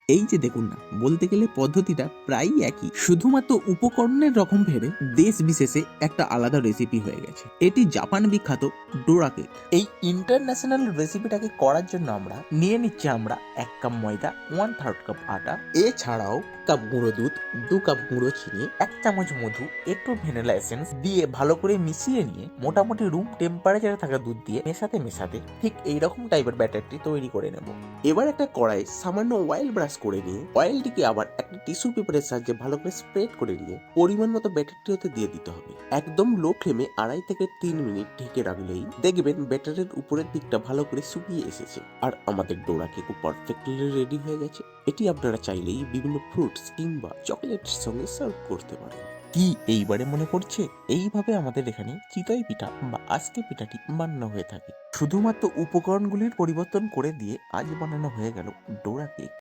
এই যে দেখুন না, বলতে গেলে পদ্ধতিটা প্রায়ই একই, শুধুমাত্র উপকরণের রকম ভেবে দেশ বিশেষে একটা আলাদা রেসিপি হয়ে গেছে। এটি জাপান বিখ্যাত ডোরা কেক। এই ইন্টারন্যাশনাল রেসিপিটাকে করার জন্য আমরা নিয়ে নিচ্ছি 1 কাপ ময়দা, 1/3 কাপ আটা, এছাড়াও কাপ গুঁড়ো দুধ, 2 কাপ গুঁড়ো চিনি, 1 চামচ মধু, একটু ভ্যানিলা এসেন্স দিয়ে ভালো করে মিশিয়ে নিয়ে মোটামুটি রুম টেম্পারেচারে থাকা দুধ দিয়ে মেশাতে মেশাতে ঠিক এইরকম টাইপের ব্যাটারটি তৈরি করে নেব। এবার একটা কড়াইয়ে সামান্য অয়েল ব্রাশ করে নিয়ে অয়েলটিকে আবার একটা টিস্যু পেপারের সাহায্যে ভালো করে স্প্রেড করে নিয়ে পরিমাণ মতো ব্যাটারটি হতে দিয়ে দিতে হবে। একদম লো ফ্লেমে 2.5 থেকে 3 মিনিট ঢেকে রাখলেই দেখবেন ব্যাটারের উপরের দিকটা ভালো করে শুকিয়ে এসেছে আর আমাদের ডোরা কেকও পারফেক্টলি রেডি হয়ে গেছে। এটি আপনারা চাইলেই বিভিন্ন ফ্রুটস কিংবা চকলেটের সঙ্গে সার্ভ করতে পারেন। কি এইবারে মনে পড়ছে এইভাবে আমাদের এখানে চিতই পিঠা বা আজকে পিঠাটি বানানো হয়ে থাকে। শুধুমাত্র উপকরণগুলির পরিবর্তন করে দিয়ে আজ বানানো হয়ে গেল ডোরা কেক।